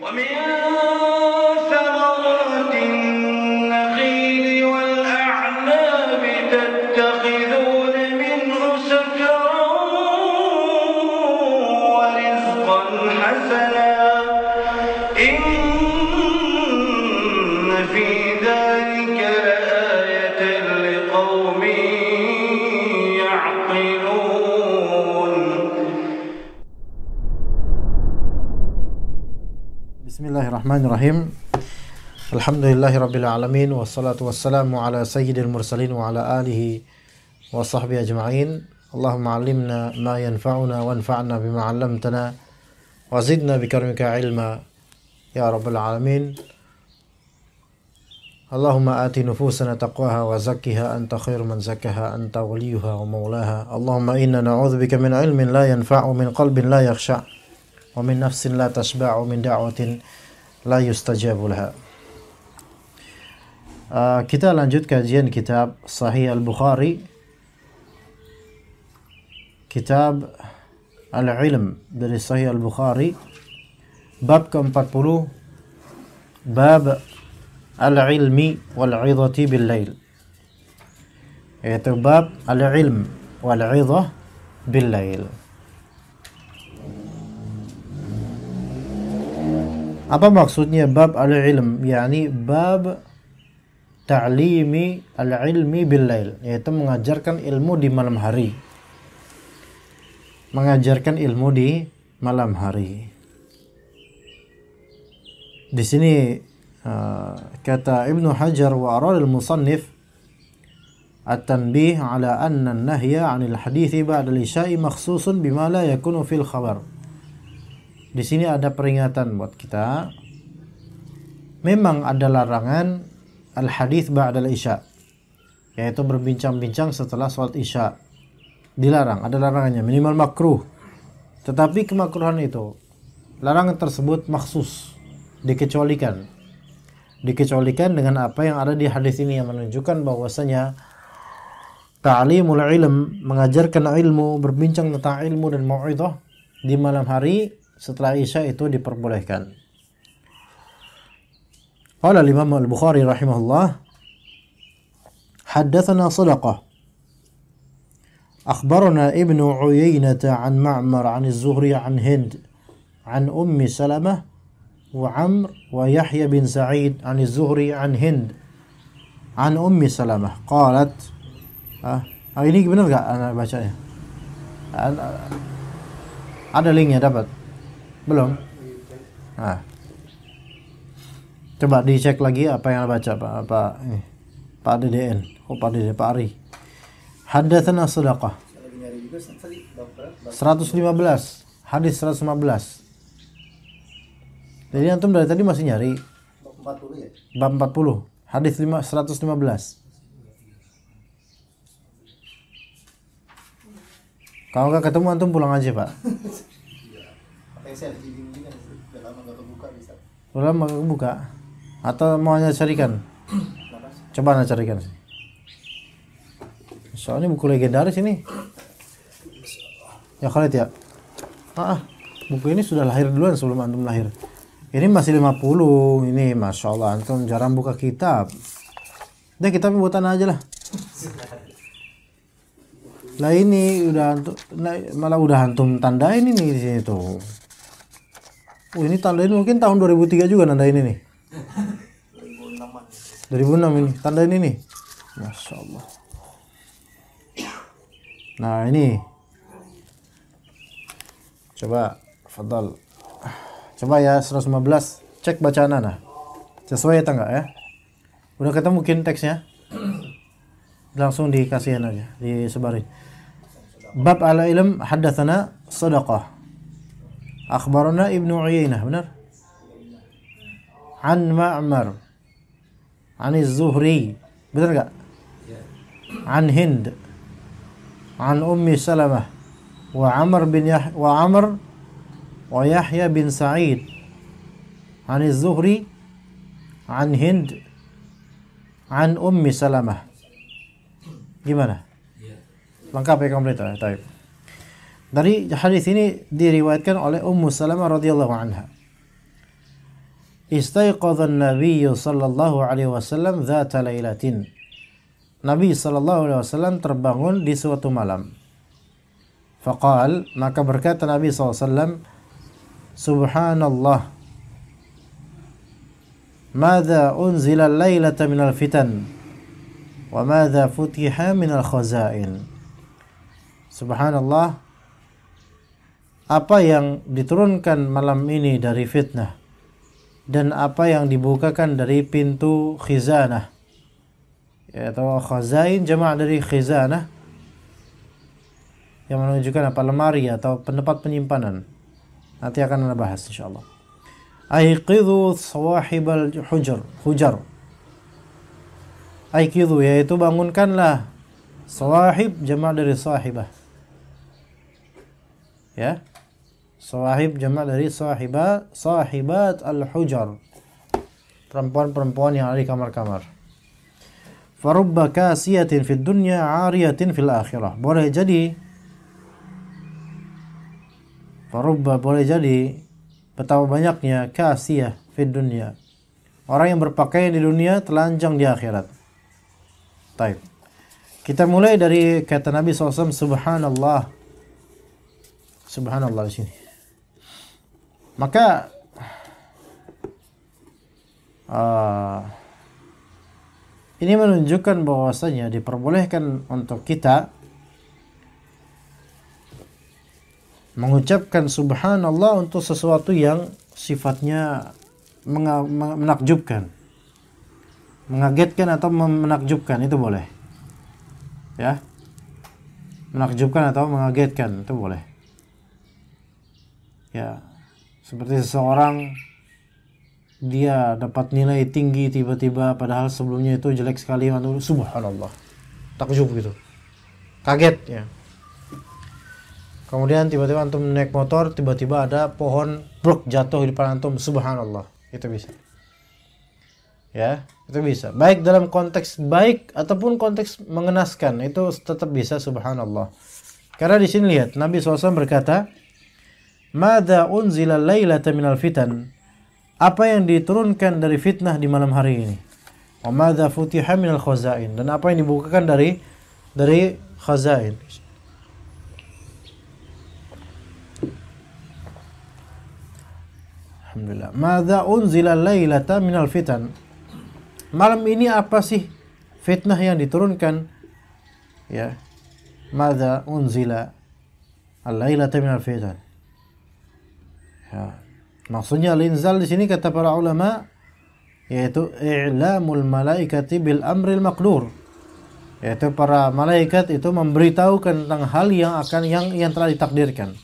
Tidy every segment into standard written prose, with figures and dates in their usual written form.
ومن ثمرات النخيل والأعناب تتخذون منه سكرا ورزقا حسنا إن في ذلك لآية لقوم يعقلون. Bismillahirrahmanirrahim. Alhamdulillahirabbil alamin wassalatu wassalamu ala sayyidil mursalin wa ala alihi wa sahbihi ajma'in. Allahumma 'allimna ma yanfa'una wanfa'na bima 'allamtana wa zidna bikarimika ilma ya rabbal alamin. Allahumma ati nufusana taqwaha wa zakkiha anta khairu man zakkaha anta waliyuha wa maulaha. Allahumma inna na'udzubika min ilmin la yanfa'u, min qalbin la yakhsha', wa min nafsin la tashba'u, min da'watin la yustajabu laha. Kita lanjut kajian kitab Sahih Al-Bukhari, kitab Al-Ilm dari Sahih Al-Bukhari, bab ke-40, bab Al-Ilmi wal-'idhati bil-lail, yaitu bab Al-Ilm wal-'idhah bil-lail. Apa maksudnya bab al-ilm? Yani bab ta'limi al-ilmi bil-lail, yaitu mengajarkan ilmu di malam hari. Mengajarkan ilmu di malam hari. Di sini kata Ibnu Hajar wa arad al-musannif at-tanbih ala anna an-nahya 'anil hadithi ba'da al-isya'i makhsusun bima la yakunu fil khabar. Di sini ada peringatan buat kita. Memang ada larangan al-hadits ba'dal isya, yaitu berbincang-bincang setelah sholat isya. Dilarang, ada larangannya, minimal makruh. Tetapi kemakruhan itu, larangan tersebut maksus, dikecualikan. Dikecualikan dengan apa yang ada di hadis ini, yang menunjukkan bahwasanya ta'limul ilm, mengajarkan ilmu, berbincang tentang ilmu dan mau'idhah di malam hari setelah isya itu diperbolehkan. Qala al-Imam Al-Bukhari rahimahullah, haddatsana Sadaqah akhbarana Ibnu Uyainah an Ma'mar an Az-Zuhri an Hind an Ummi Salamah wa Amr wa Yahya bin Sa'id an Az-Zuhri an Hind an Ummi Salamah qalat, ini benar enggak anak bacanya? Ada linknya dapat? Belum? Coba dicek lagi apa yang baca Pak DDN. Pak DDN, Pak Ari. Haddatsana Sadaqah 115, hadis 115. Jadi antum dari tadi masih nyari bab 40, hadis 115. Kalau nggak ketemu antum pulang aja, Pak. Udah lama gak kebuka? Atau mau hanya carikan? Coba anda carikan. Soalnya buku legendaris ini. Ya Khalid ya? Buku ini sudah lahir duluan sebelum antum lahir. Ini masih 50. Ini Masya Allah, antum jarang buka kitab. Udah kitabnya buatan aja lah. Lah ini udah antum, malah udah antum tandain ini di sini tuh. Ini tandain mungkin tahun 2003 juga nandain ini. 2006 ini, tandain ini. Masya Allah. Nah ini. Coba, fadal. Coba ya 115, cek bacaan ana. Sesuai atau enggak ya? Udah ketemu mungkin teksnya? Langsung dikasihin aja, disebarin. Bab al-ilm haddatsana Sadaqah akhbarana Ibnu Uyainah, benar? An Ma'mar an Az-Zuhri, benar enggak? An Hind an Ummi Salamah wa Amr wa Yahya bin Sa'id an Az-Zuhri an Hind an Ummi Salamah. Gimana? Lengkap ya, komplit ya? Taib. Dari hadis ini diriwayatkan oleh Ummu Salamah radhiyallahu anha. istaiqadhan nabiyyu sallallahu alaihi wasallam dzata lailatin. Nabi sallallahu alaihi wasallam terbangun di suatu malam. Faqal, maka berkata Nabi sallallahu alaihi wasallam, Subhanallah, madza unzila al-lailata minal fitan wa madza futiha minal khazain. Subhanallah, apa yang diturunkan malam ini dari fitnah dan apa yang dibukakan dari pintu khizanah, atau khazain jamak dari khizanah, yang menunjukkan apa, lemari atau tempat penyimpanan. Nanti akan kita bahas insyaallah. Aiqidhu sawahibal hujar. Aiqidhu yaitu bangunkanlah, sawahib jamak dari sahibah. Ya. Sawahib jamak dari sahibah, sahibat al-hujar. Perempuan-perempuan yang ada di kamar-kamar. Farubba kasiyatin fid dunya 'ariyatin fil akhirah. Boleh jadi betapa banyaknya kasiyah fid dunya. Orang yang berpakaian di dunia telanjang di akhirat. Baik. Kita mulai dari kata Nabi SAW, Subhanallah. Subhanallah di sini. Maka ini menunjukkan bahwasanya diperbolehkan untuk kita mengucapkan subhanallah untuk sesuatu yang sifatnya menakjubkan, mengagetkan atau menakjubkan, itu boleh. Ya. Menakjubkan atau mengagetkan itu boleh. Ya. Seperti seseorang dia dapat nilai tinggi tiba-tiba padahal sebelumnya itu jelek sekali, subhanallah. Takjub gitu. Kaget ya. Kemudian tiba-tiba antum naik motor, tiba-tiba ada pohon bruk jatuh di depan antum, subhanallah. Itu bisa. Ya, itu bisa. Baik dalam konteks baik ataupun konteks mengenaskan, itu tetap bisa subhanallah. Karena di sini lihat Nabi SAW berkata, Madza unzila lailata minal fitan. Apa yang diturunkan dari fitnah di malam hari ini. Wa madza futiha minal khazain. Dan apa yang dibukakan dari khazain. Alhamdulillah. Madza unzila lailata minal fitan. Malam ini apa sih fitnah yang diturunkan? Ya. Madza unzila al-lailata minal fitan. Ya. Maksudnya al-inzal di sini kata para ulama yaitu i'lamul malaikati bil amril maqdur. Yaitu para malaikat itu memberitahukan tentang hal yang telah ditakdirkan.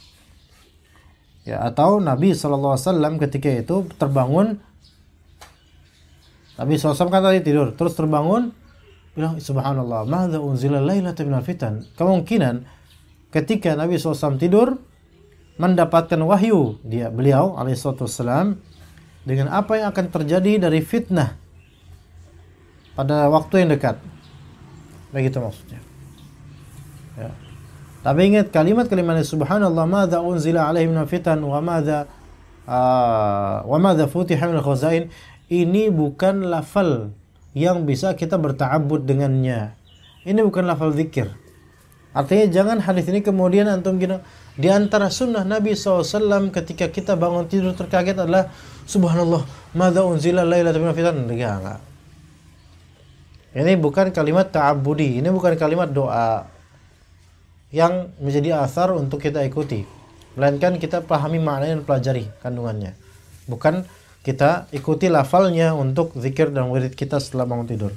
Ya, atau Nabi SAW ketika itu terbangun, Nabi SAW kan tadi tidur, terus terbangun bilang subhanallah, madza unzila lailata minal fitan. Kemungkinan ketika Nabi SAW tidur mendapatkan wahyu beliau alaihissalam dengan apa yang akan terjadi dari fitnah pada waktu yang dekat. Begitu maksudnya. Ya. Tapi ingat kalimat-kalimat subhanallah, madza unzila alaihi minal fitan wa madza futiha minal khazain, ini bukan lafal yang bisa kita berta'abbud dengannya. Ini bukan lafal zikir. Artinya jangan hadis ini kemudian antum gini. Di antara sunnah Nabi SAW ketika kita bangun tidur terkaget adalah subhanallah, madza unzila lailatan minal fitan. Enggak. Ini bukan kalimat ta'abbudi, ini bukan kalimat doa yang menjadi asar untuk kita ikuti. Melainkan kita pahami maknanya dan pelajari kandungannya. Bukan kita ikuti lafalnya untuk zikir dan wirid kita setelah bangun tidur.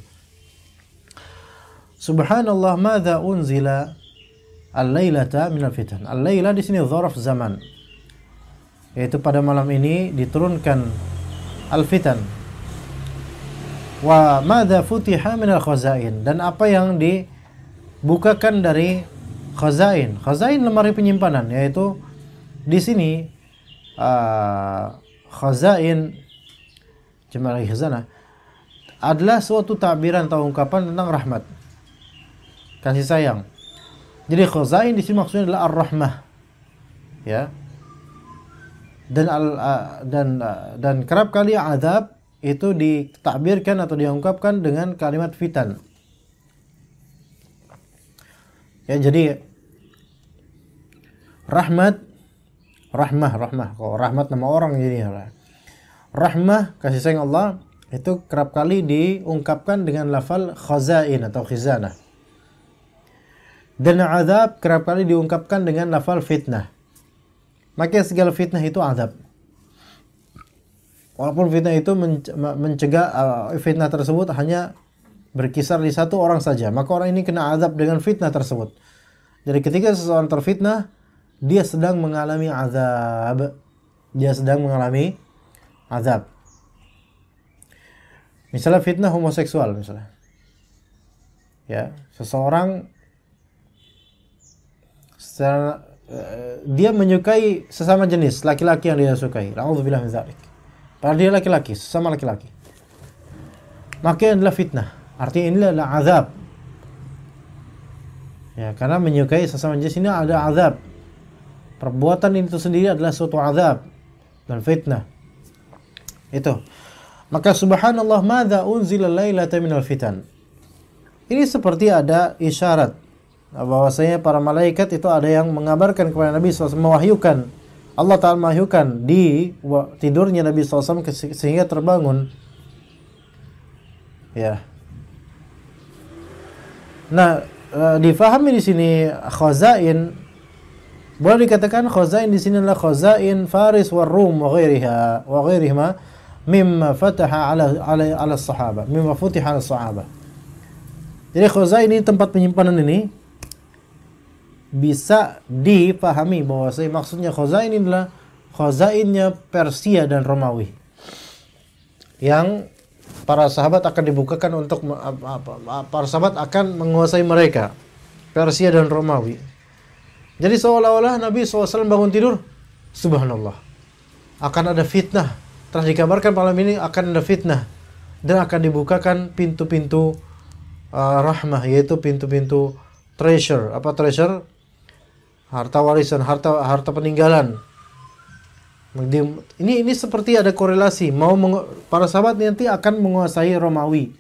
Subhanallah, madza unzila al-lailata minal fitan. Al-laila di sini dzaraf zaman. Yaitu pada malam ini diturunkan al-fitan. Wa madza futiha minal khazain, dan apa yang dibukakan dari khazain. Khazain lemari penyimpanan, yaitu di sini khazain jamak khazanah adalah suatu takbiran atau ungkapan tentang rahmat, kasih sayang. Jadi khazain di sini maksudnya adalah ar-rahmah. Ya. dan kerap kali azab itu ditakbirkan atau diungkapkan dengan kalimat fitan. Ya, jadi rahmah. Kalau rahmat nama orang jadi rahmah, kasih sayang Allah itu kerap kali diungkapkan dengan lafal khazain atau khizanah. Dan azab kerap kali diungkapkan dengan lafal fitnah. Maka segala fitnah itu azab. Walaupun fitnah itu mencegah fitnah tersebut hanya berkisar di satu orang saja, maka orang ini kena azab dengan fitnah tersebut. Jadi ketika seseorang terfitnah, dia sedang mengalami azab. Misalnya fitnah homoseksual misalnya. Ya, seseorang dia menyukai sesama jenis laki-laki yang dia sukai. Na'udzubillah min dzalik. Padahal dia laki-laki, sesama laki-laki. Maka ini adalah fitnah. Artinya ini adalah azab. Ya, karena menyukai sesama jenis ini ada azab. Perbuatan itu sendiri adalah suatu azab dan fitnah. Itu. Maka subhanallah, madza unzila lailata minal fitan. Ini seperti ada isyarat bahwasanya para malaikat itu ada yang mengabarkan kepada Nabi SAW, mewahyukan, Allah Ta'ala mewahyukan di tidurnya Nabi SAW sehingga terbangun. Ya. Nah, difahami di sini khazain. Boleh dikatakan khazain di sini adalah khazain Faris war Rum wa ghairihima mimma fataha ala sahaba, mimma futiha ala sahaba. Jadi khazain ini, tempat penyimpanan ini bisa dipahami bahwa maksudnya khazain ini adalah khazainnya Persia dan Romawi, yang para sahabat akan dibukakan untuk para sahabat akan menguasai mereka, Persia dan Romawi. Jadi seolah-olah Nabi SAW bangun tidur, subhanallah, akan ada fitnah. Telah dikabarkan malam ini akan ada fitnah dan akan dibukakan pintu-pintu rahmah, yaitu pintu-pintu treasure. Apa treasure? Harta warisan, harta peninggalan. Ini seperti ada korelasi. Para sahabat nanti akan menguasai Romawi,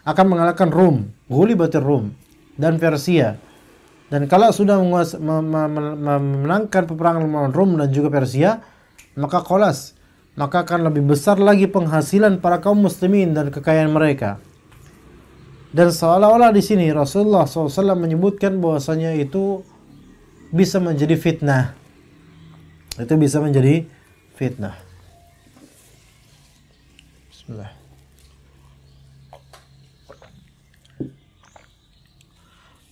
akan mengalahkan Rum, ghulibatir Rum dan Persia. Dan kalau sudah memenangkan peperangan melawan Rum dan juga Persia, maka akan lebih besar lagi penghasilan para kaum muslimin dan kekayaan mereka. Dan seolah-olah di sini Rasulullah SAW menyebutkan bahwasanya itu bisa menjadi fitnah. Itu bisa menjadi fitnah. Bismillah.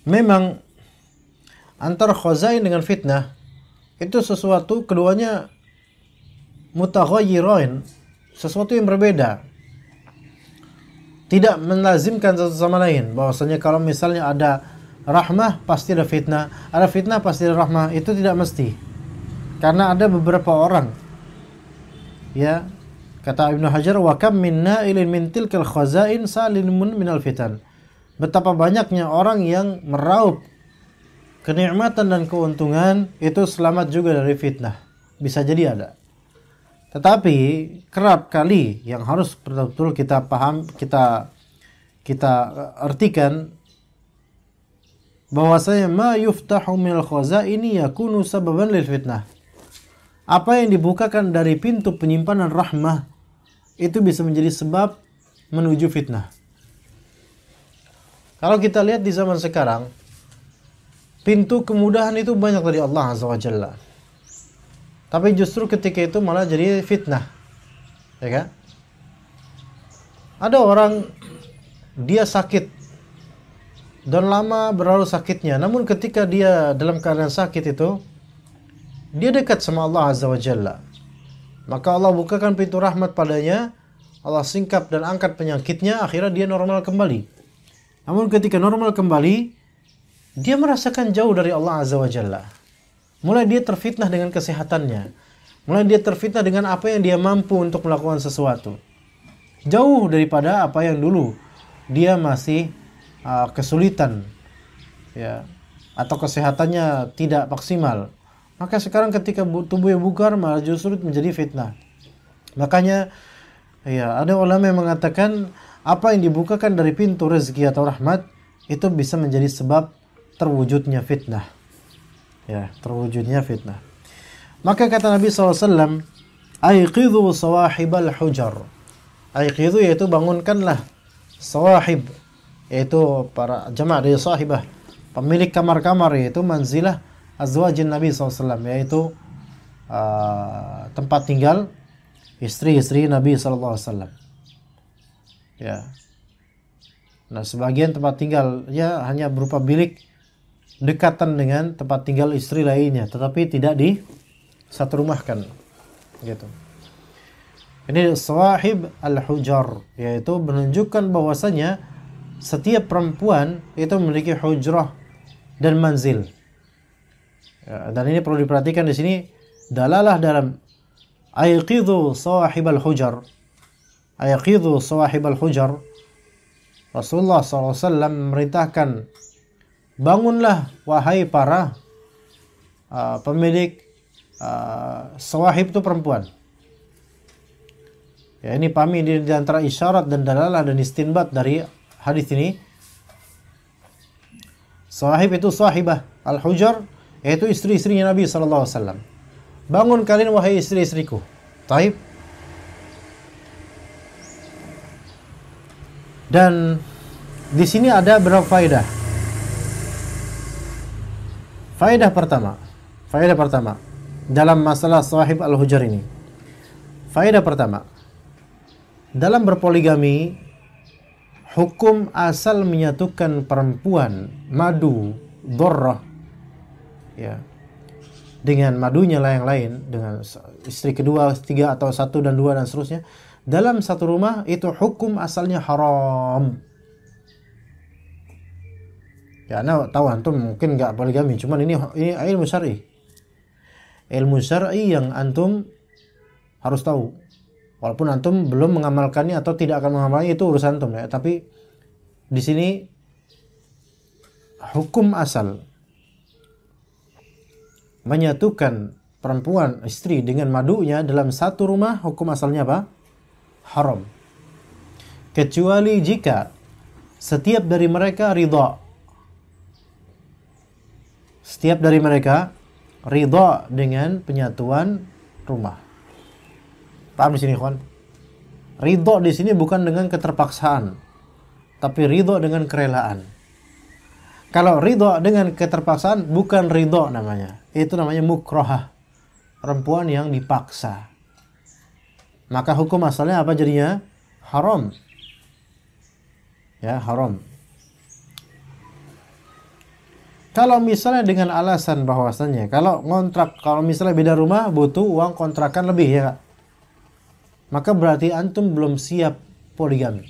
Memang antara khazain dengan fitnah itu sesuatu, keduanya mutaghayyirin, sesuatu yang berbeda. Tidak melazimkan satu sama lain. Bahwasanya kalau misalnya ada rahmah pasti ada fitnah, ada fitnah pasti ada rahmah, itu tidak mesti. Karena ada beberapa orang, ya, kata Ibnu Hajar, wa kam min na'ilin min tilkal khazain salimun minal fitan. Betapa banyaknya orang yang meraup kenikmatan dan keuntungan itu selamat juga dari fitnah. Bisa jadi ada. Tetapi kerap kali yang harus betul-betul kita paham, kita artikan bahwasanya ma yuftahu minal khazaini yakunu sababan lil fitnah. Apa yang dibukakan dari pintu penyimpanan rahmah itu bisa menjadi sebab menuju fitnah. Kalau kita lihat di zaman sekarang, pintu kemudahan itu banyak dari Allah Azza wa Jalla. Tapi justru ketika itu malah jadi fitnah. Ya kan? Ada orang, dia sakit dan lama berlalu sakitnya. Namun ketika dia dalam keadaan sakit itu, dia dekat sama Allah Azza wa Jalla. Maka Allah bukakan pintu rahmat padanya, Allah singkap dan angkat penyakitnya, akhirnya dia normal kembali. Namun ketika normal kembali, dia merasakan jauh dari Allah Azza wa Jalla. Mulai dia terfitnah dengan kesehatannya. Mulai dia terfitnah dengan apa yang dia mampu untuk melakukan sesuatu. Jauh daripada apa yang dulu dia masih kesulitan, ya, atau kesehatannya tidak maksimal. Maka sekarang ketika tubuhnya bugar malah justru menjadi fitnah. Makanya ya ada ulama yang mengatakan apa yang dibukakan dari pintu rezeki atau rahmat itu bisa menjadi sebab terwujudnya fitnah. Ya, terwujudnya fitnah. Maka kata Nabi SAW, aiqidhu sawahibal hujar. Aiqidhu yaitu bangunkanlah sawahib, yaitu para jamaah dari sahibah, pemilik kamar-kamar, yaitu manzilah azwajin Nabi SAW, yaitu tempat tinggal istri-istri Nabi SAW. Ya. Nah, sebagian tempat tinggal ya hanya berupa bilik dekatan dengan tempat tinggal istri lainnya, tetapi tidak di satu rumah kan, gitu. Ini sawahib al-hujar, yaitu menunjukkan bahwasanya setiap perempuan itu memiliki hujrah dan manzil. Ya, dan ini perlu diperhatikan di sini dalalah dalam ayqidhu sawahib al-hujar. Ayqidhu sawahib al-hujar. Rasulullah SAW memerintahkan, bangunlah wahai para pemilik sawahib itu perempuan. Ya, ini pahami di antara isyarat dan dalalah dan istinbat dari hadis ini. Sawahib itu sahibah, al-hujar yaitu istri-istrinya Nabi SAW. Bangun kalian wahai istri-istriku. Taib. Dan di sini ada beberapa faedah. Faedah pertama dalam masalah sahib al-hujar ini. Faedah pertama, dalam berpoligami, hukum asal menyatukan perempuan madu dhurrah ya dengan madunya yang lain, dengan istri kedua, ketiga atau satu dan dua dan seterusnya dalam satu rumah, itu hukum asalnya haram. Ya, nah tahu antum mungkin nggak poligami, cuman ini ilmu syar'i. Ilmu syar'i yang antum harus tahu. Walaupun antum belum mengamalkannya atau tidak akan mengamalkannya, itu urusan antum ya. Tapi di sini hukum asal menyatukan perempuan istri dengan madunya dalam satu rumah, hukum asalnya apa? Haram. Kecuali jika setiap dari mereka ridha. Setiap dari mereka ridha dengan penyatuan rumah. Paham di sini, kawan? Ridha di sini bukan dengan keterpaksaan, tapi ridha dengan kerelaan. Kalau ridha dengan keterpaksaan bukan ridha namanya. Itu namanya mukrahah. Perempuan yang dipaksa. Maka hukum asalnya apa jadinya? Haram. Ya, haram. Kalau misalnya dengan alasan bahwasannya kalau misalnya beda rumah butuh uang kontrakan lebih ya Kak, maka berarti antum belum siap poligami.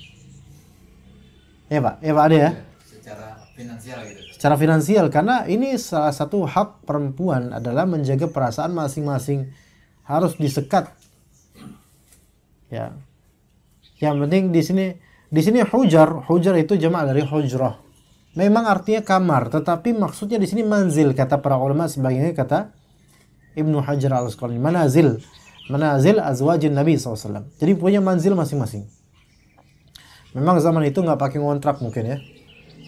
Ya Pak, ada ya? Secara finansial gitu. Secara finansial, karena ini salah satu hak perempuan adalah menjaga perasaan masing-masing, harus disekat. Ya. Yang penting di sini hujar itu jamak dari hujrah. Memang artinya kamar, tetapi maksudnya di sini manzil, kata para ulama, sebagiannya kata Ibnu Hajar al-Asqalani, manazil azwajin Nabi SAW. Jadi punya manzil masing-masing. Memang zaman itu nggak pakai ngontrak mungkin ya,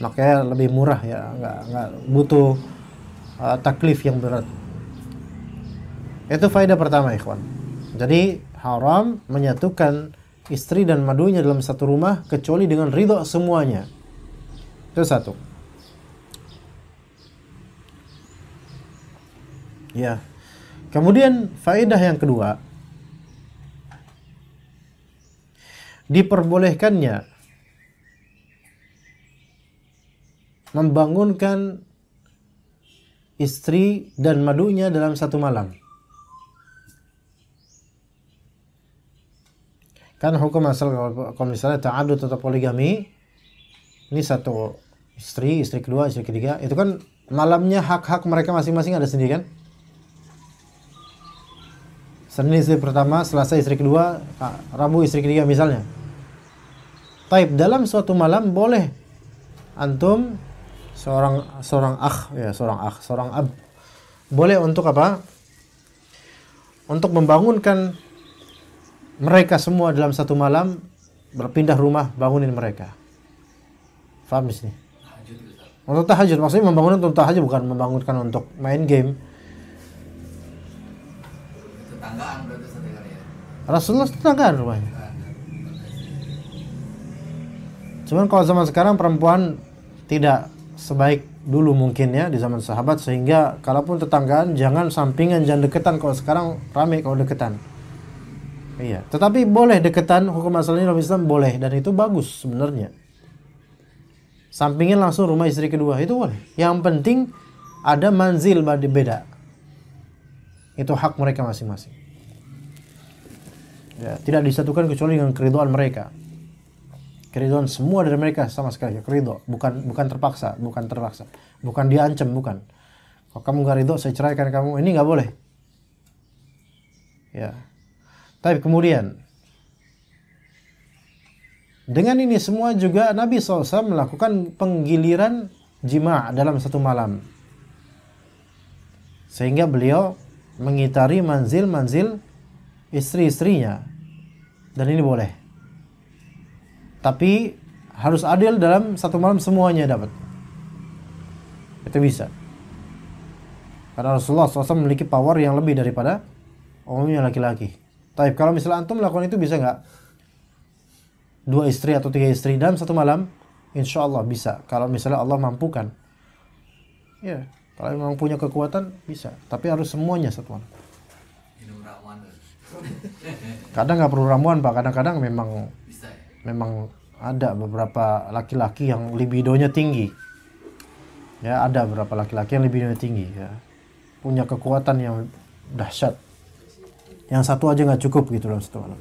makanya lebih murah ya, nggak butuh taklif yang berat. Itu faedah pertama, ikhwan. Jadi haram menyatukan istri dan madunya dalam satu rumah kecuali dengan ridha semuanya. Itu satu. Ya. Kemudian faedah yang kedua, diperbolehkannya membangunkan istri dan madunya dalam satu malam. Kan hukum asal kalau misalnya ta'adud atau poligami, ini satu istri kedua, istri ketiga, itu kan malamnya hak-hak mereka masing-masing ada sendiri kan? Senin istri pertama, Selasa istri kedua, Rabu istri ketiga misalnya. Taib, dalam suatu malam boleh antum seorang ab boleh untuk apa? Untuk membangunkan mereka semua dalam satu malam, berpindah rumah, bangunin mereka. Faham di sini? Tahajud gitu, Ustaz. Untuk tahajud, maksudnya membangun untuk tahajud, bukan membangunkan untuk main game. Tetanggaan berarti Ustaz ya kali ya. Rasulullah tetanggaan rumahnya. Tetanggaan. Cuman kalau zaman sekarang perempuan tidak sebaik dulu mungkin ya di zaman sahabat, sehingga kalaupun tetanggaan jangan sampingan, jangan deketan. Kalau sekarang rame kalau deketan. Iya, tetapi boleh deketan, hukum asalnya dalam Islam boleh, dan itu bagus sebenarnya. Sampingin langsung rumah istri kedua itu boleh. Yang penting ada manzil beda. Itu hak mereka masing-masing. Ya, tidak disatukan kecuali dengan keridhaan mereka. Keridhaan semua dari mereka sama sekali, keridho, bukan terpaksa, bukan diancam, bukan. Kalau kamu nggak ridho, saya ceraikan kamu, ini nggak boleh. Ya. Tapi kemudian dengan ini semua juga Nabi SAW melakukan penggiliran jima' dalam satu malam, sehingga beliau mengitari manzil-manzil istri-istrinya, dan ini boleh. Tapi harus adil, dalam satu malam semuanya dapat. Itu bisa. Karena Rasulullah SAW memiliki power yang lebih daripada umumnya laki-laki. Tapi kalau misalnya antum melakukan itu, bisa nggak? 2 istri atau 3 istri dalam satu malam? Insya Allah bisa. Kalau misalnya Allah mampukan. Ya, kalau memang punya kekuatan, bisa. Tapi harus semuanya satu malam. Minum ramuan. Kadang nggak perlu ramuan, Pak. Kadang-kadang memang Bisa ya? memang ada beberapa laki-laki yang libidonya tinggi. Ya, ada beberapa laki-laki yang libidonya tinggi. Ya. Punya kekuatan yang dahsyat. Yang satu aja nggak cukup gitu dalam satu malam.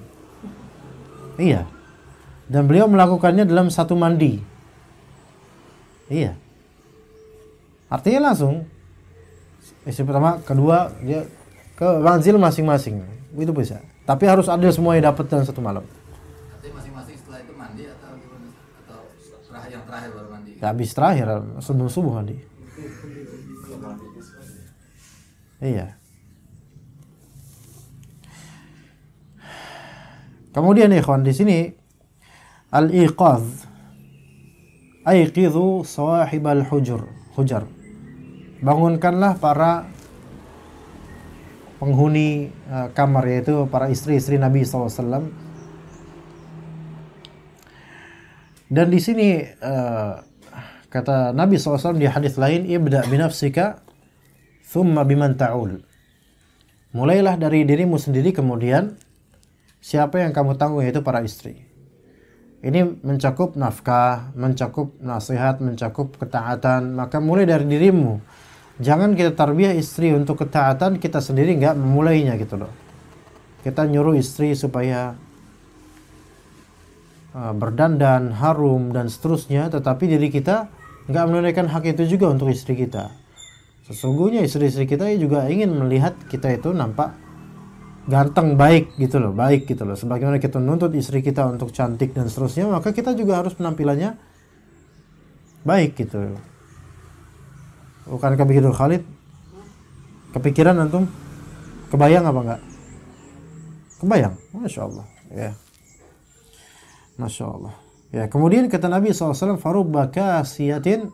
Iya. Dan beliau melakukannya dalam satu mandi. Iya. Artinya langsung istri pertama, kedua, dia ke manzil masing-masing. Itu bisa. Tapi harus adil semuanya dapat dalam satu malam. Artinya masing-masing setelah itu mandi atau gimana? Atau yang terakhir baru mandi? Ya, habis terakhir sebelum subuh mandi. Iya. Kemudian ikhwan, di sini al-iqadh, aiqidhu sawahibal hujar. Bangunkanlah para penghuni kamar, yaitu para istri-istri Nabi SAW. Dan di sini kata Nabi SAW di hadis lain, ibda binafsika thumma biman ta'ul. Mulailah dari dirimu sendiri, kemudian siapa yang kamu tanggung, yaitu para istri. Ini mencakup nafkah, mencakup nasihat, mencakup ketaatan. Maka mulai dari dirimu. Jangan kita tarbiyah istri untuk ketaatan, kita sendiri nggak memulainya gitu loh. Kita nyuruh istri supaya berdandan, harum, dan seterusnya, tetapi diri kita nggak menunaikan hak itu juga untuk istri kita. Sesungguhnya istri-istri kita juga ingin melihat kita itu nampak ganteng, baik gitu loh. Sebagaimana kita menuntut istri kita untuk cantik dan seterusnya, maka kita juga harus penampilannya baik gitu. Bukankah begitu Khalid? Kepikiran antum? Kebayang apa enggak? Kebayang? Masya Allah. Ya. Masya Allah. Ya, kemudian kata Nabi SAW, farubba kasiyatin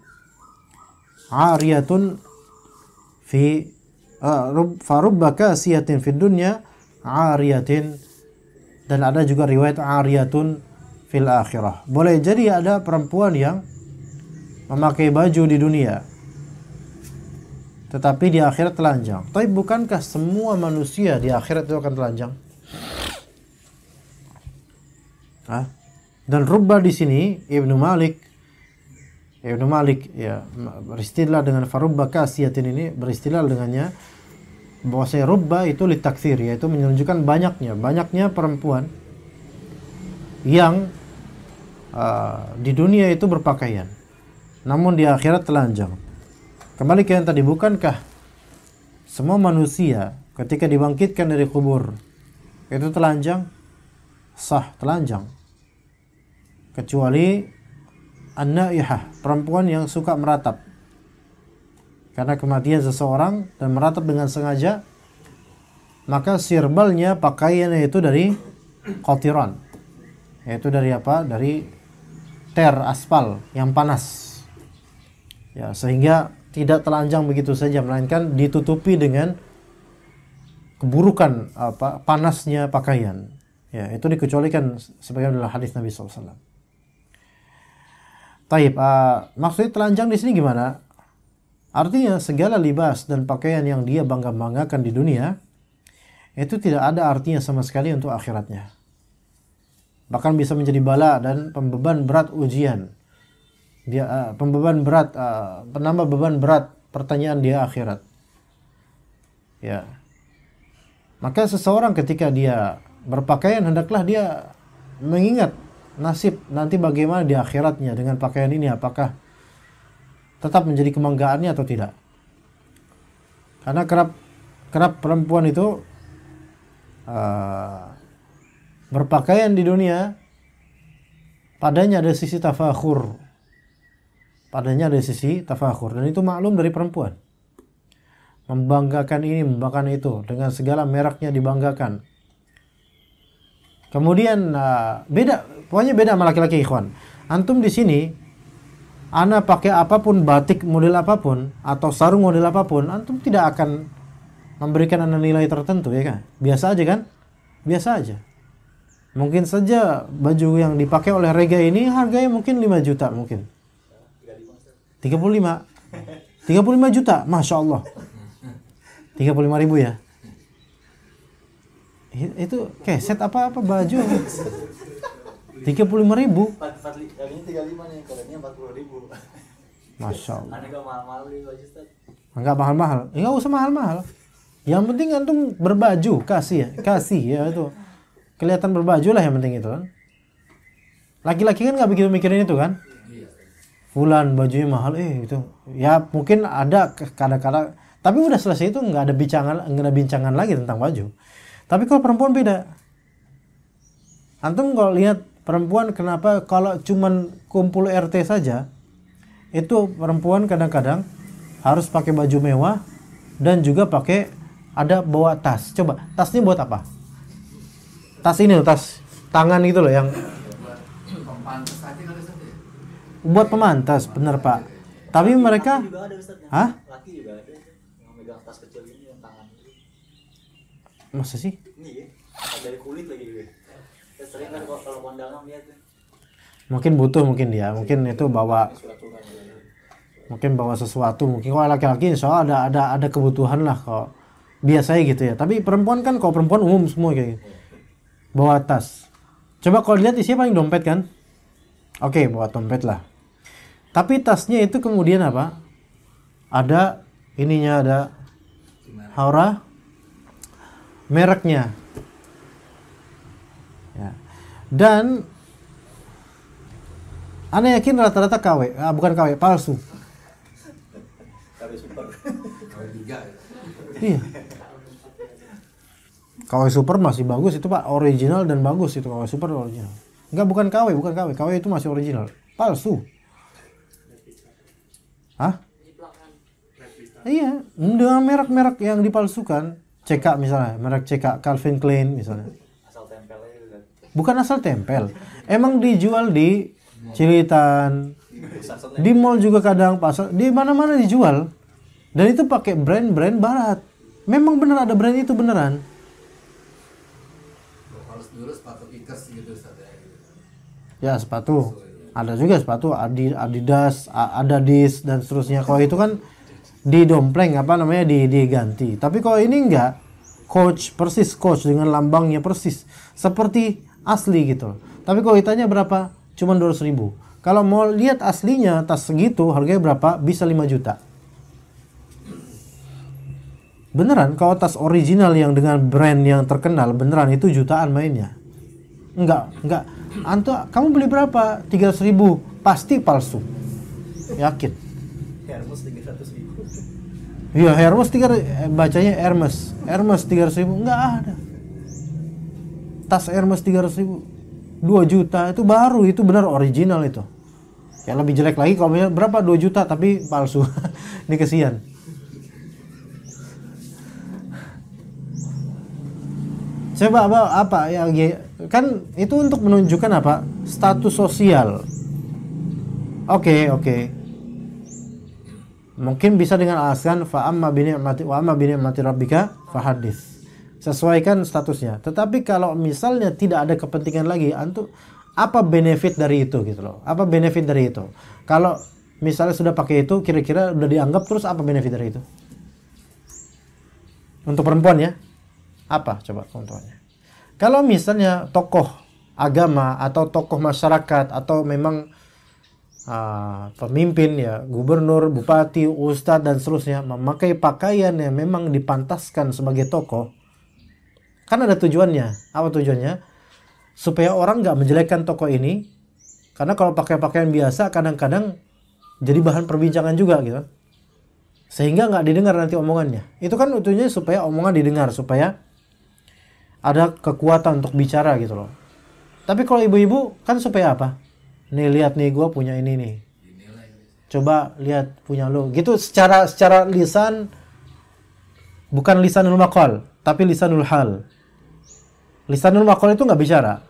ariyatun fi farubba kasiyatin fid dunya ariyatin, dan ada juga riwayat ariyatun fil akhirah. Boleh jadi ada perempuan yang memakai baju di dunia tetapi di akhirat telanjang. Tapi bukankah semua manusia di akhirat itu akan telanjang? Dan rubba di sini Ibnu Malik ya beristilah dengan farubba kasiyatin ini, beristilah dengannya bahwasanya rubba itu litakthir, yaitu menunjukkan banyaknya perempuan yang di dunia itu berpakaian namun di akhirat telanjang. Kembali ke yang tadi, bukankah semua manusia ketika dibangkitkan dari kubur itu telanjang? Sah, telanjang. Kecuali an-naihah, perempuan yang suka meratap. karena kematian seseorang dan meratap dengan sengaja, maka sirbalnya pakaiannya itu dari qatiran, yaitu dari apa? Dari ter aspal yang panas. Ya, sehingga tidak telanjang begitu saja, melainkan ditutupi dengan keburukan panasnya pakaian. Ya, itu dikecualikan sebagai dalam hadis Nabi SAW. Taib, maksudnya telanjang di sini gimana? Artinya segala libas dan pakaian yang dia bangga-banggakan di dunia itu tidak ada artinya sama sekali untuk akhiratnya. Bahkan bisa menjadi bala dan pembeban berat ujian. Dia penambah beban berat pertanyaan dia akhirat. Ya. Maka seseorang ketika dia berpakaian hendaklah dia mengingat nasib nanti bagaimana di akhiratnya dengan pakaian ini, apakah tetap menjadi kebanggaannya atau tidak. Karena kerap perempuan itu berpakaian di dunia padanya ada sisi tafakhur. Padanya ada sisi tafakhur, dan itu maklum dari perempuan. Membanggakan ini, membanggakan itu, dengan segala mereknya dibanggakan. Kemudian pokoknya beda sama laki-laki, ikhwan. Antum di sini ana pakai apapun, batik model apapun atau sarung model apapun, antum tidak akan memberikan ana nilai tertentu, ya kan? Biasa aja kan? Biasa aja. Mungkin saja baju yang dipakai oleh Rega ini harganya mungkin 5 juta mungkin. 35 juta, Masya Allah. 35.000 ya. Itu keset apa baju? 35.000. Harganya 35 nih, kodenya 40.000. Masya Allah. Aneh gak mahal-mahal nih baju Ustaz. Enggak mahal-mahal. Enggak usah mahal-mahal. Yang penting antum berbaju, kasih ya itu. Kelihatan berbaju lah yang penting itu kan. Laki-laki kan enggak begitu mikirin itu kan. Fulan bajunya mahal, itu. Ya mungkin ada kadang-kadang, tapi udah selesai itu enggak ada bincangan lagi tentang baju. Tapi kalau perempuan beda. Antum kalau lihat perempuan, kenapa kalau cuman kumpul RT saja, itu perempuan kadang-kadang harus pakai baju mewah dan juga pakai bawa tas. Coba, tasnya buat apa? Tas ini loh, tas tangan gitu loh yang Pempantas aja kan Ustaz ya? buat pemantas, bener Pak. Tapi mereka, Laki juga ada Ustaz, hah? Laki juga ada yang megang tas kecil ini yang tangan ini. Masa sih? Ini ya, dari kulit lagi gue. Saya sering kan kalau kondangan lihat tuh. Mungkin butuh, mungkin dia, mungkin itu bawa, Surat-surat gitu. mungkin bawa sesuatu. Mungkin kalau laki-laki insya Allah ada kebutuhan lah kalau biasanya gitu ya. Tapi perempuan kan, kalau perempuan umum semua kayak gitu. Bawa tas. Coba kalau lihat isinya paling dompet kan? Oke, bawa dompet lah. Tapi tasnya itu kemudian apa? Ada ininya, ada haura mereknya. Ya. Dan Anda yakin rata-rata KW, bukan KW, palsu. KW super. KW 3 ya. Iya. KW Super masih bagus itu Pak, original dan bagus itu KW Super original. Enggak, bukan KW. KW itu masih original. Palsu. Hah? Iya, dengan merek-merek yang dipalsukan. CK misalnya, merek CK Calvin Klein misalnya. Asal tempelnya itu kan. Bukan asal tempel. Emang dijual di Cilitan, di mall juga kadang, pasar, di mana-mana dijual. Dan itu pakai brand-brand barat. Memang benar ada brand itu beneran. Harus dulu sepatu Kickers gitu Ustaz ya. Ya, sepatu. Ada juga sepatu Adidas, Adadis dan seterusnya. Kalau itu kan didompleng diganti. Tapi kalau ini enggak, Coach persis, Coach dengan lambangnya persis seperti asli gitu. Tapi kalau ditanya berapa? Cuman 200.000. Kalau mau lihat aslinya tas segitu harganya berapa? Bisa 5 juta. Beneran, kalau tas original yang dengan brand yang terkenal beneran itu jutaan mainnya. Enggak. Kamu beli berapa? 300.000. Pasti palsu. Yakin. Hermes 300.000. Iya, Hermes bacanya Hermes. Hermes 300.000 enggak ada. Tas Hermes 300.000. 2 juta itu baru, itu benar original itu. Yang lebih jelek lagi kalau berapa 2 juta tapi palsu. Ini kesian. Coba apa ya, kan itu untuk menunjukkan apa? Status sosial. Oke. Mungkin bisa dengan alasan fa amma bi ni'mati rabbika fahadits. Sesuaikan statusnya. Tetapi kalau misalnya tidak ada kepentingan lagi, antum apa benefit dari itu gitu loh? Apa benefit dari itu? Kalau misalnya sudah pakai itu, kira-kira udah dianggap, terus apa benefit dari itu? Untuk perempuan ya? Apa coba contohnya? Kalau misalnya tokoh agama atau tokoh masyarakat atau memang pemimpin ya, gubernur, bupati, ustadz dan seterusnya memakai pakaian yang memang dipantaskan sebagai tokoh, kan ada tujuannya. Apa tujuannya? Supaya orang nggak menjelekkan tokoh ini, karena kalau pakai pakaian biasa kadang-kadang jadi bahan perbincangan juga gitu, sehingga nggak didengar nanti omongannya. Itu kan tujuannya supaya omongan didengar, supaya ada kekuatan untuk bicara gitu loh. Tapi kalau ibu-ibu kan supaya apa? Nih lihat nih, gue punya ini nih. Coba lihat punya lo. Gitu secara lisan, bukan lisanul maqal, tapi lisanul hal. Lisanul maqal itu nggak bicara,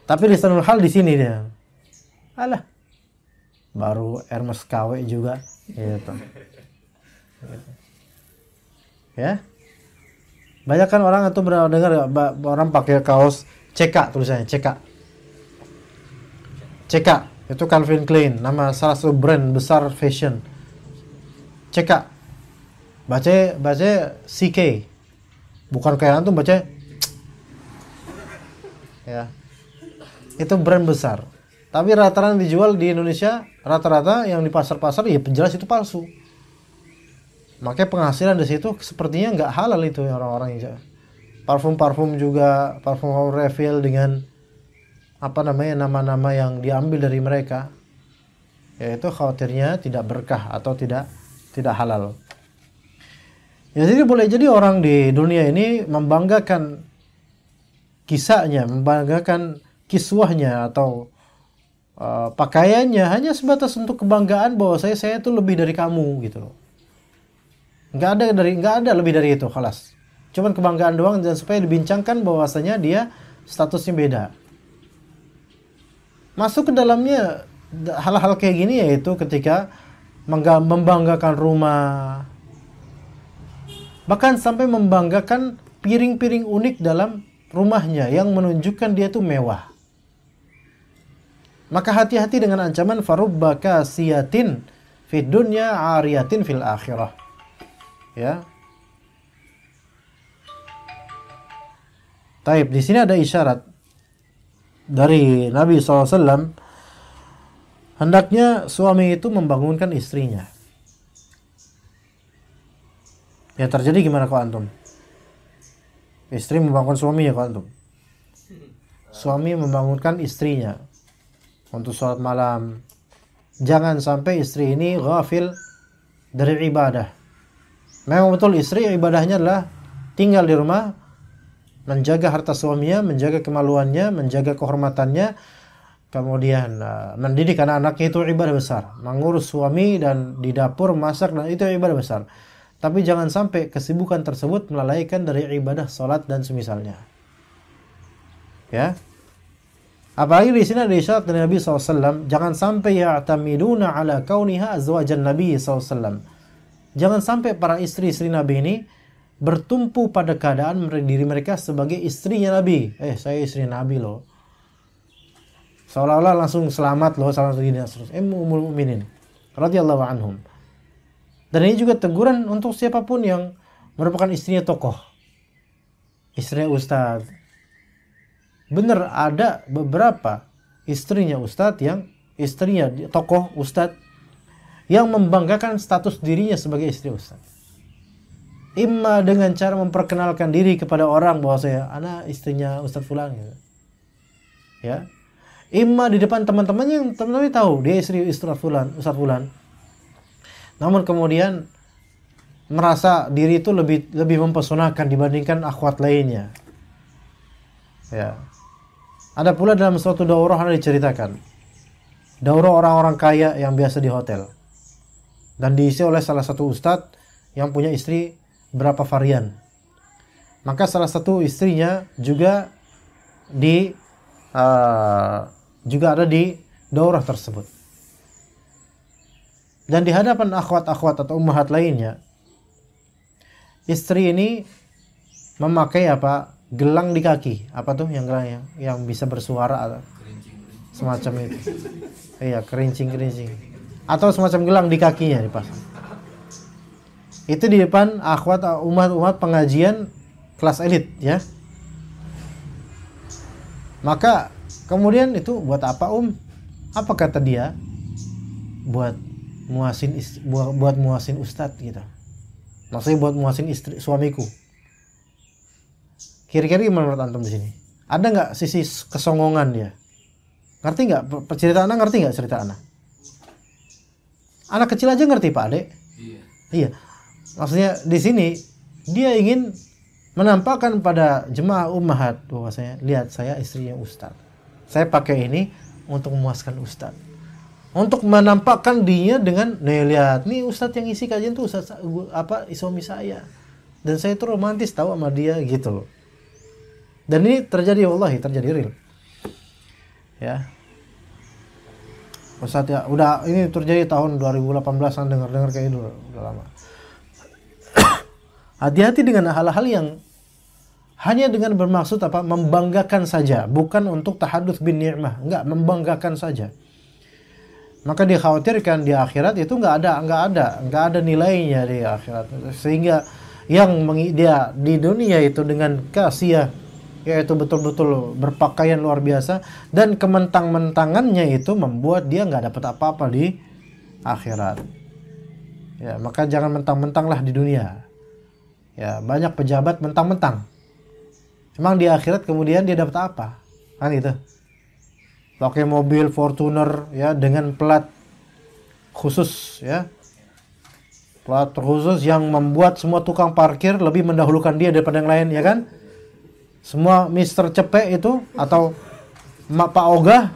tapi lisanul hal di sini dia. Alah, baru Hermes KW juga, gitu. Ya. Banyak kan orang itu pernah dengar ya, orang pakai kaos CK, tulisannya CK. CK itu Calvin Klein, nama salah satu brand besar fashion. CK. Baca CK. Bukan kayak antum baca ya. Itu brand besar. Tapi rata-rata yang dijual di Indonesia, rata-rata yang di pasar-pasar ya jelas itu palsu. Makanya penghasilan di situ sepertinya nggak halal itu orang-orang yang parfum juga, parfum refill dengan apa namanya, nama-nama yang diambil dari mereka, yaitu khawatirnya tidak berkah atau tidak halal. Ya, jadi boleh jadi orang di dunia ini membanggakan kisahnya, membanggakan kiswahnya atau pakaiannya hanya sebatas untuk kebanggaan bahwa saya itu lebih dari kamu gitu loh. Nggak ada lebih dari itu, khalas. Cuman kebanggaan doang, dan supaya dibincangkan bahwasanya dia statusnya beda. Masuk ke dalamnya hal-hal kayak gini, yaitu ketika membanggakan rumah, bahkan sampai membanggakan piring-piring unik dalam rumahnya yang menunjukkan dia tuh mewah. Maka hati-hati dengan ancaman farubba kasiyatin fid dunya ariyatin fil akhirah. Ya. Taib, di sini ada isyarat dari Nabi SAW, hendaknya suami itu membangunkan istrinya. Ya, terjadi gimana kau antum? Istri membangun suami ya kau antum? Suami membangunkan istrinya untuk sholat malam. Jangan sampai istri ini ghafil dari ibadah. Memang betul istri ibadahnya adalah tinggal di rumah, menjaga harta suaminya, menjaga kemaluannya, menjaga kehormatannya, kemudian mendidik anak-anaknya, itu ibadah besar. Mengurus suami dan di dapur masak, dan itu ibadah besar. Tapi jangan sampai kesibukan tersebut melalaikan dari ibadah salat dan semisalnya. Ya. Apalagi di sini ada isyarat dari Nabi SAW, jangan sampai ya'tamiduna ala kauniha azwajan Nabi SAW. Jangan sampai para istri-istri Nabi ini bertumpu pada keadaan diri mereka sebagai istrinya Nabi. Saya istri Nabi loh. Seolah-olah langsung selamat loh, salam segini terus. Ummul mukminin radhiyallahu anhum. Dan ini juga teguran untuk siapapun yang merupakan istrinya tokoh, istrinya ustadz. Benar ada beberapa istrinya ustadz yang istrinya tokoh ustadz yang membanggakan status dirinya sebagai istri ustaz. Imma dengan cara memperkenalkan diri kepada orang bahwa saya anak istrinya Ustaz Fulan gitu. Ya. Imma di depan teman-temannya yang teman-teman tahu dia istri Ustaz Fulan. Namun kemudian merasa diri itu lebih mempesonakan dibandingkan akhwat lainnya. Ya. Ada pula dalam suatu daurah ada diceritakan. Daurah orang-orang kaya yang biasa di hotel. Dan diisi oleh salah satu ustadz yang punya istri berapa varian. Maka salah satu istrinya juga juga ada di daurah tersebut. Dan di hadapan akhwat-akhwat atau ummahat lainnya, istri ini memakai gelang di kaki. Apa tuh yang gelang yang bisa bersuara atau semacam itu. Iya, kerincing. Atau semacam gelang di kakinya dipasang. Itu di depan akhwat umat pengajian kelas elit ya. Maka kemudian itu buat apa Apa kata dia? Buat muasin ustadz gitu. Maksudnya buat muasin istri suamiku. Kira-kira gimana menurut antum di sini? Ada nggak sisi kesongongan dia? Ngerti nggak cerita anak? Ngerti nggak cerita anak? Anak kecil aja ngerti Pak Adek. Iya. Maksudnya di sini dia ingin menampakkan pada jemaah ummahat bahwasanya lihat saya istrinya ustadz. Saya pakai ini untuk memuaskan ustadz. Untuk menampakkan dirinya dengan lihat nih ustadz yang isi kajian tuh ustadz suami saya. Dan saya tuh romantis tahu sama dia gitu loh. Dan ini terjadi wallahi, terjadi real. Ya. Ustadz ya, udah ini terjadi tahun 2018-an dengar kayak itu udah lama. Hati-hati dengan hal-hal yang hanya dengan bermaksud membanggakan saja, bukan untuk tahadduts bin ni'mah, enggak, membanggakan saja. Maka dikhawatirkan di akhirat itu enggak ada nilainya di akhirat. Sehingga yang dia di dunia itu dengan kasih yaitu betul-betul berpakaian luar biasa dan kementang-mentangannya itu membuat dia enggak dapat apa-apa di akhirat. Ya, maka jangan mentang-mentanglah di dunia. Ya, banyak pejabat mentang-mentang. Emang di akhirat kemudian dia dapat apa? Kan itu. Pakai mobil Fortuner ya dengan plat khusus ya. Plat khusus yang membuat semua tukang parkir lebih mendahulukan dia daripada yang lain ya kan? Semua Mr. Cepek itu atau Pak Ogah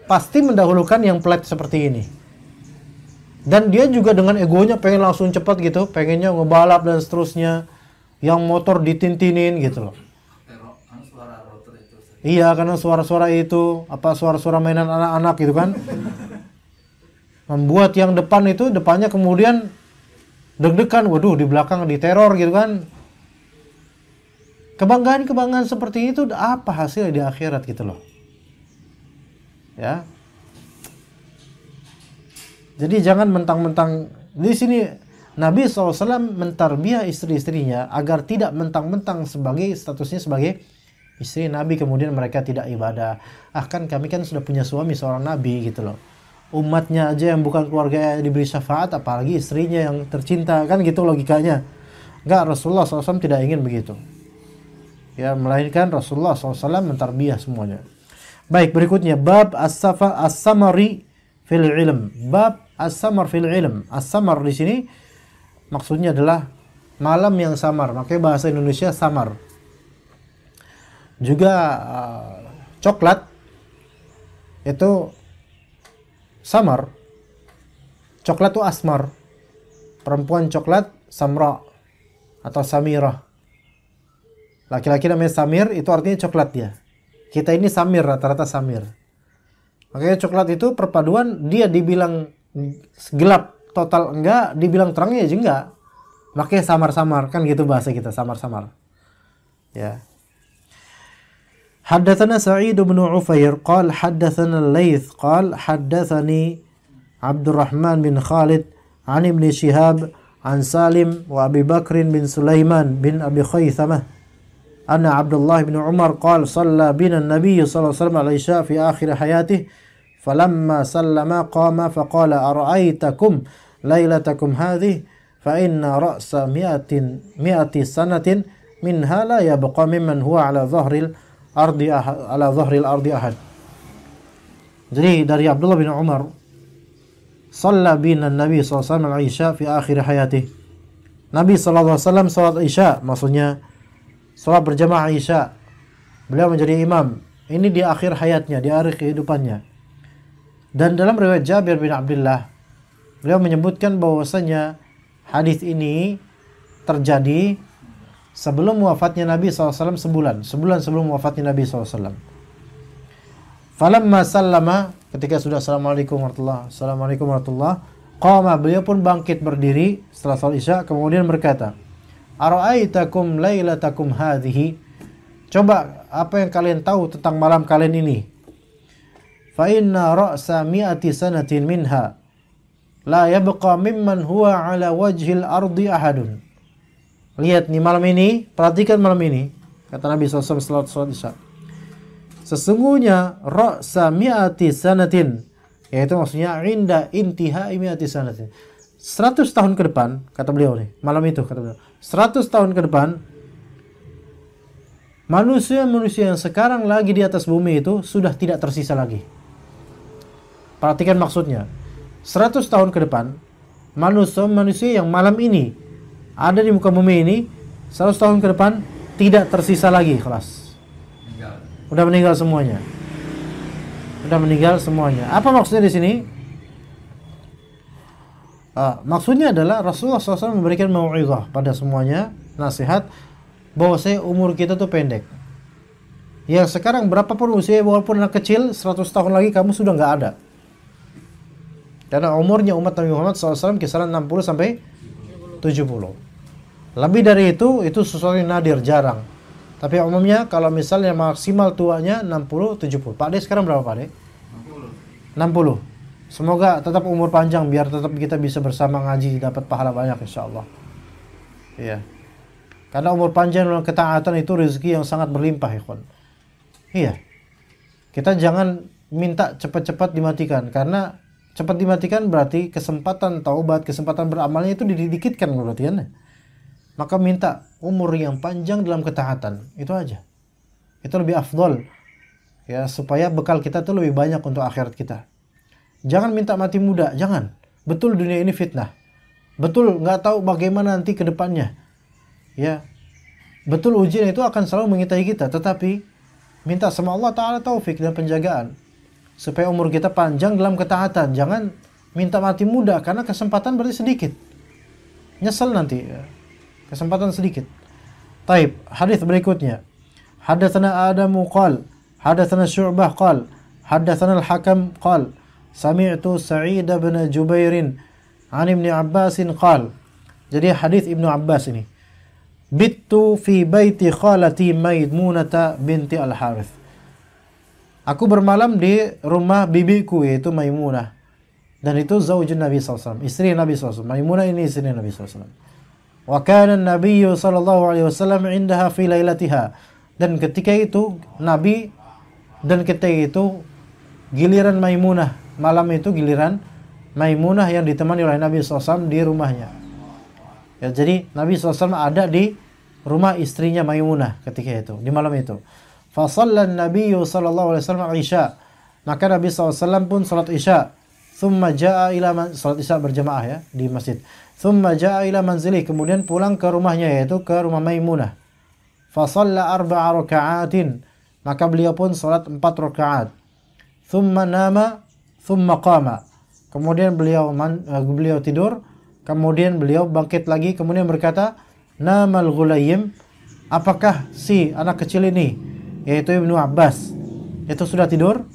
pasti mendahulukan yang plat seperti ini. Dan dia juga dengan egonya pengen langsung cepat gitu, pengennya ngebalap dan seterusnya. Yang motor ditintinin gitu loh. Iya, karena suara-suara itu, suara-suara mainan anak-anak gitu kan. Membuat yang depannya kemudian deg-degan, waduh di belakang diteror gitu kan. Kebanggaan-kebanggaan seperti itu apa hasilnya di akhirat gitu loh. Ya. Jadi jangan mentang-mentang di sini Nabi SAW mentarbiah istri-istrinya agar tidak mentang-mentang statusnya sebagai istri Nabi kemudian mereka tidak ibadah. Kan kami kan sudah punya suami seorang Nabi gitu loh. Umatnya aja yang bukan keluarga diberi syafaat apalagi istrinya yang tercinta kan gitu logikanya. Enggak, Rasulullah SAW tidak ingin begitu. Ya, melainkan Rasulullah SAW mentarbiah semuanya. Baik, berikutnya bab as-samari fil ilm. Bab as-samar fil ilm. As-samar di sini maksudnya adalah malam yang samar. Makanya bahasa Indonesia samar. Juga coklat itu samar. Coklat itu asmar. Perempuan coklat samra atau samirah. Laki-laki namanya samir itu artinya coklat dia. Kita ini samir, rata-rata samir. Makanya coklat itu perpaduan dia dibilang gelap total enggak, dibilang terangnya aja enggak. Makanya samar-samar kan gitu bahasa kita, samar-samar. Ya. Haddatsana Sa'id bin Ufair qala haddatsana Al-Laits qala haddatsani Abdurrahman bin Khalid an Ibn Shihab an Salim wa Abi Bakr bin Sulaiman bin Abi Khaythamah anna Abdullah bin Umar qala shalla bina an-nabiy sallallahu alaihi wasallam al-isha fi akhir hayatihi فلما سلم قام فقال أرأيتكم ليلتكم هذه فإن رأس مئة سنة منها لا يبقى ممن هو على ظهر الأرض أحد. Jadi dari Abdullah bin Umar, Shalla bina Nabi SAW al-Isya fi akhir hayatih. Nabi SAW salat Isya, maksudnya salat berjamaah Isya. Beliau menjadi imam. Ini di akhir hayatnya, di akhir kehidupannya. Dan dalam riwayat Jabir bin Abdullah, beliau menyebutkan bahwasanya hadis ini terjadi sebelum wafatnya Nabi SAW sebulan sebelum wafatnya Nabi SAW. Falamma sallama, ketika sudah assalamualaikum warahmatullah, qama, beliau pun bangkit berdiri setelah salat Isya, kemudian berkata, ara'aitakum lailatakum hadhihi, coba apa yang kalian tahu tentang malam kalian ini? Fa inna ra'sa mi'ati sanatin minha la yabqa mimman huwa ala wajhil ardi ahadun. Lihat nih malam ini, perhatikan malam ini, kata Nabi SAW setelah salat Isya. Sesungguhnya ra'sa mi'ati sanatin, yaitu maksudnya inda intihai mi'ati sanatin, 100 tahun ke depan, kata beliau nih, malam itu kata beliau, 100 tahun ke depan, manusia-manusia yang sekarang lagi di atas bumi itu sudah tidak tersisa lagi. Perhatikan maksudnya, 100 tahun ke depan, manusia yang malam ini ada di muka bumi ini, 100 tahun ke depan tidak tersisa lagi, kelas. Udah meninggal semuanya. Udah meninggal semuanya. Apa maksudnya di sini? Maksudnya adalah Rasulullah SAW memberikan mau'izah pada semuanya, nasihat bahwa umur kita tuh pendek. Yang sekarang berapapun usia, walaupun anak kecil, 100 tahun lagi kamu sudah nggak ada. Karena umurnya umat Nabi Muhammad SAW kisaran 60 sampai 70. Lebih dari itu sesuatu yang nadir, jarang. Tapi umumnya kalau misalnya maksimal tuanya 60-70. Pak De sekarang berapa Pak De? 60. Semoga tetap umur panjang biar tetap kita bisa bersama ngaji, dapat pahala banyak insyaallah. Iya. Karena umur panjang dalam ketaatan itu rezeki yang sangat berlimpah, ikhwan. Iya. Kita jangan minta cepat-cepat dimatikan, karena cepat dimatikan berarti kesempatan taubat, kesempatan beramalnya itu didikitkan berarti kan. Maka minta umur yang panjang dalam ketaatan, itu aja. Itu lebih afdol. Ya, supaya bekal kita tuh lebih banyak untuk akhirat kita. Jangan minta mati muda, jangan. Betul dunia ini fitnah. Betul nggak tahu bagaimana nanti ke depannya. Ya. Betul ujian itu akan selalu mengintai kita, tetapi minta sama Allah Ta'ala taufik dan penjagaan supaya umur kita panjang dalam ketaatan. Jangan minta mati muda, karena kesempatan berarti sedikit. Nyesel nanti. Ya. Kesempatan sedikit. Taib, hadis berikutnya. Hadatsana Adamu qal, hadatsana Syu'bah qal, hadatsana Al-Hakam qal, sami'tu Sa'id bin Jubairin an Ibnu Abbas qal. Jadi hadis Ibnu Abbas ini. Bittu fi baiti khalati Maimunah binti Al-Harith. Aku bermalam di rumah bibiku, yaitu Maimunah. Dan itu zaujun Nabi SAW, istri Nabi SAW. Maimunah ini istri Nabi SAW. Wa kana an-nabiy sallallahu alaihi wasallam indaha fi lailatiha. Dan ketika itu giliran Maimunah, malam itu giliran Maimunah yang ditemani oleh Nabi SAW di rumahnya. Ya, jadi Nabi SAW ada di rumah istrinya Maimunah ketika itu, di malam itu. Fa shalla an-nabiy sallallahu alaihi wasallam Isya. Maka Nabi SAW pun salat Isya. Thumma jaa ila salat Isya berjamaah ya di masjid. Thumma jaa ila manzilih, kemudian pulang ke rumahnya, yaitu ke rumah Maimunah. Fa shalla 4 raka'atin, maka beliau pun salat 4 rakaat. Thumma nama, thumma qama. Kemudian beliau tidur, kemudian beliau bangkit lagi, kemudian berkata, namal ghulaym, apakah si anak kecil ini, yaitu Ibnu Abbas, itu sudah tidur?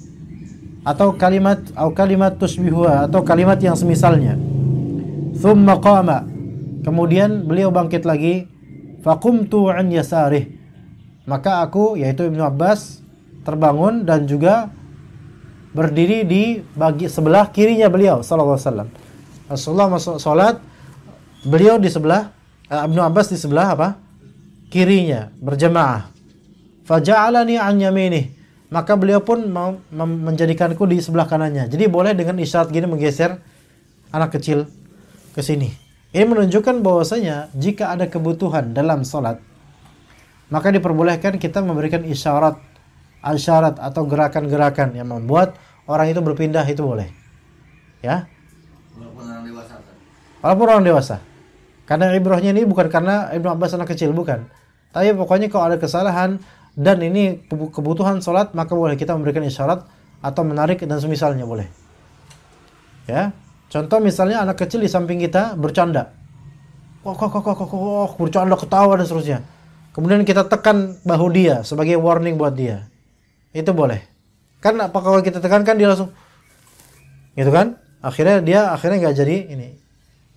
Atau kalimat tusbihuha, atau kalimat yang semisalnya. Thumma qama, kemudian beliau bangkit lagi. Faqumtu an yasarih, maka aku, yaitu Ibnu Abbas, terbangun dan juga berdiri di sebelah kirinya beliau sallallahu alaihi wasallam. Rasulullah masuk salat, beliau di sebelah, Ibnu Abbas di sebelah apa? Kirinya, berjamaah. Faja'alani an yaminih, maka beliau pun menjadikanku di sebelah kanannya. Jadi boleh dengan isyarat gini menggeser anak kecil ke sini. Ini menunjukkan bahwasanya jika ada kebutuhan dalam salat, maka diperbolehkan kita memberikan isyarat atau gerakan-gerakan yang membuat orang itu berpindah, itu boleh. Ya. Walaupun orang dewasa. Karena ibrahnya ini bukan karena Ibnu Abbas anak kecil, bukan. Tapi pokoknya kalau ada kesalahan dan ini kebutuhan salat, maka boleh kita memberikan isyarat atau menarik dan semisalnya, boleh. Ya. Contoh misalnya anak kecil di samping kita bercanda. Bercanda, ketawa dan seterusnya. kemudian kita tekan bahu dia sebagai warning buat dia, itu boleh. Kan apa kalau kita tekankan dia langsung gitu kan, akhirnya nggak jadi ini.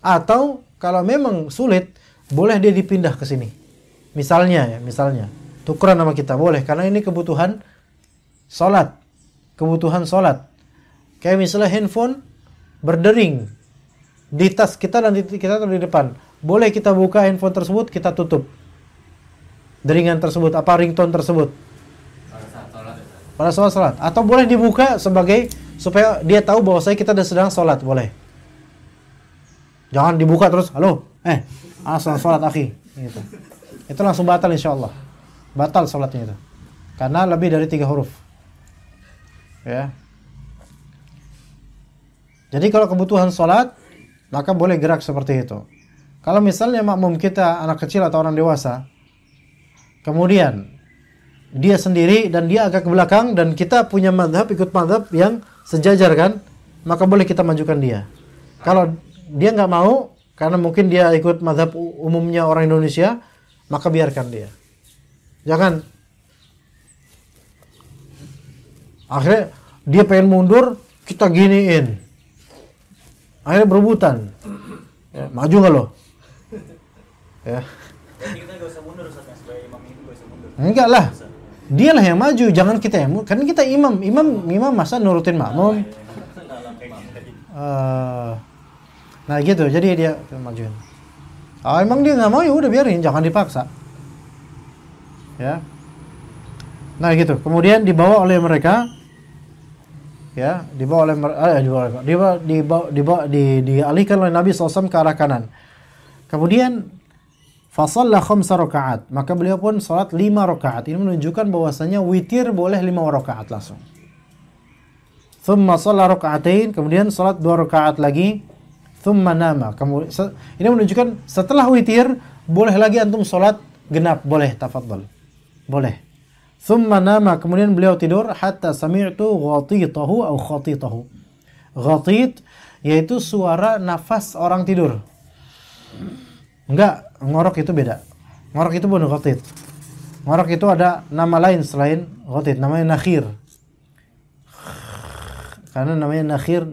Atau kalau memang sulit, boleh dia dipindah ke sini, misalnya tukeran sama kita, boleh, karena ini kebutuhan sholat. Kayak misalnya handphone berdering di tas kita dan kita taruh di depan, boleh kita buka handphone tersebut, kita tutup deringan tersebut, ringtone tersebut pada saat sholat. Atau boleh dibuka sebagai supaya dia tahu bahwa kita sedang sholat, boleh. Jangan dibuka terus, halo, asal sholat akhi, gitu. Itu langsung batal, insyaallah batal sholatnya itu, karena lebih dari 3 huruf, ya. Jadi kalau kebutuhan sholat, maka boleh gerak seperti itu. Kalau misalnya makmum kita anak kecil atau orang dewasa, kemudian dia sendiri dan dia agak ke belakang, dan kita punya madhab, ikut madhab yang sejajar kan, maka boleh kita majukan dia. Kalau dia nggak mau, karena mungkin dia ikut madhab umumnya orang Indonesia, maka biarkan dia. Jangan akhirnya dia pengen mundur, kita giniin, akhirnya berebutan. Ya, maju nggak lo? Ya. Jadi kita nggak usah mundur, sebagai imam itu nggak usah mundur. Enggak lah, dialah yang maju, jangan kita yang mundur. Karena kita imam masa nurutin makmum. Nah gitu, jadi dia majuin. Emang dia nggak mau, ya udah biarin, jangan dipaksa. Ya. Nah gitu, kemudian dibawa oleh mereka, ya, dialihkan oleh Nabi SAW ke arah kanan. Kemudian fasalla 5 rakaat, maka beliau pun salat 5 rakaat. Ini menunjukkan bahwasanya witir boleh 5 rakaat langsung. Thumma shalla raka'atain, kemudian salat 2 rakaat lagi. Thumma nama. Ini menunjukkan setelah witir boleh lagi antum salat genap, boleh, tafadhal. Boleh. Thumma nama, kemudian beliau tidur hatta sami'tu ghatitahu atau khatitahu. Ghatit yaitu suara nafas orang tidur. Enggak, ngorok itu beda. Ngorok itu bukan ghatit. Ngorok itu ada nama lain selain ghatit, namanya nakhir. Karena namanya nakhir,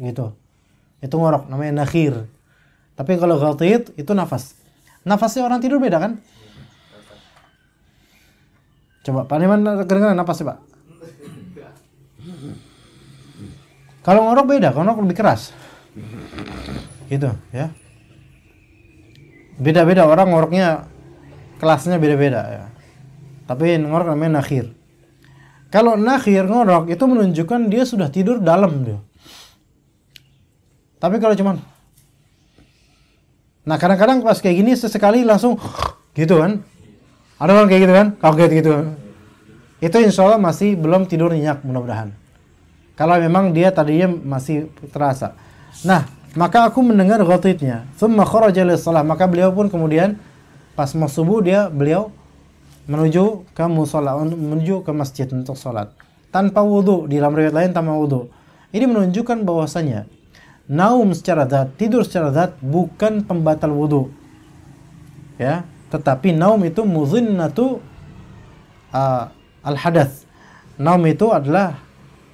gitu. Itu ngorok, namanya nakhir. Tapi kalau ghatit itu nafas. Nafasnya orang tidur beda kan? Coba Pak Niman kedengeran napasnya Pak? Kalau ngorok beda, kalau ngorok lebih keras. Gitu ya. Beda-beda orang ngoroknya, kelasnya beda-beda ya. Tapi ngorok namanya nakhir. Kalau nakhir ngorok itu menunjukkan dia sudah tidur dalam dia. Tapi kalau cuman, nah kadang-kadang pas kayak gini sesekali langsung gitu kan. Ada orang kayak gitu kan, kaget gitu. Itu insya Allah masih belum tidur nyenyak, mudah-mudahan. Kalau memang dia tadinya masih terasa. Nah, maka aku mendengar ghatitnya. Tsumma kharaja lis-shalah, maka beliau pun kemudian pas mau subuh beliau menuju ke mushola, menuju ke masjid untuk sholat. Tanpa wudu, di dalam riwayat lain tanpa wudu. Ini menunjukkan bahwasanya naum secara zat, tidur secara zat bukan pembatal wudu. Ya. Tetapi naum itu muzinnatu al-hadath. Naum itu adalah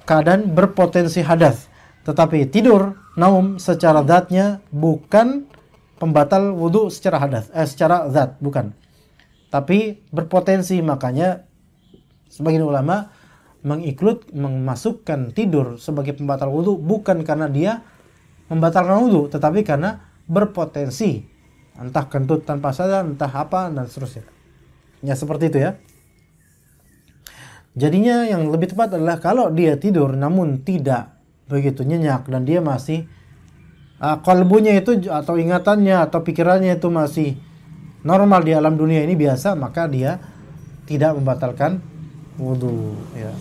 keadaan berpotensi hadas. Tetapi tidur, naum secara zatnya bukan pembatal wudu secara hadas, secara zat, bukan. Tapi berpotensi, makanya sebagian ulama memasukkan tidur sebagai pembatal wudu bukan karena dia membatalkan wudu, tetapi karena berpotensi. Entah kentut tanpa sadar, entah apa, dan seterusnya. Ya seperti itu ya. Jadinya yang lebih tepat adalah kalau dia tidur namun tidak begitu nyenyak dan dia masih qalbunya itu atau ingatannya atau pikirannya itu masih normal di alam dunia ini biasa, maka dia tidak membatalkan wudu ya.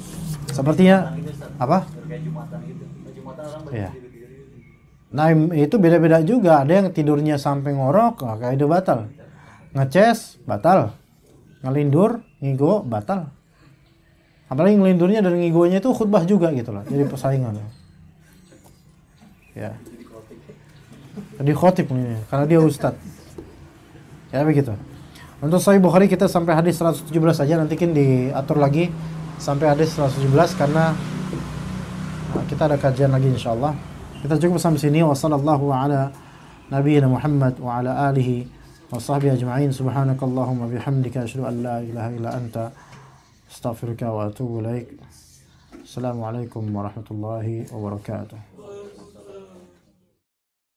Sepertinya apa? Kayak Jumatan gitu. Jumatan orang ya. Nah itu beda-beda juga. Ada yang tidurnya sampai ngorok, kayak itu batal. Ngeces, batal. Ngelindur, ngigo, batal. Apalagi ngelindurnya dan ngigonya itu khutbah juga gitu loh. Jadi persaingan. Ya. Jadi khotib ini, karena dia ustad. Ya begitu. Untuk Sahih Bukhari kita sampai hadis 117 saja, nanti kan diatur lagi sampai hadis 117 karena kita ada kajian lagi insyaallah. Kita cukup sampai sini. Wassallallahu ala nabiyyina Muhammad wa ala alihi wa sahbihi ajma'in. Subhanakallahumma bihamdika asyhadu an la ilaha illa anta astaghfiruka wa atubu ilaik. Assalamualaikum warahmatullahi wabarakatuh.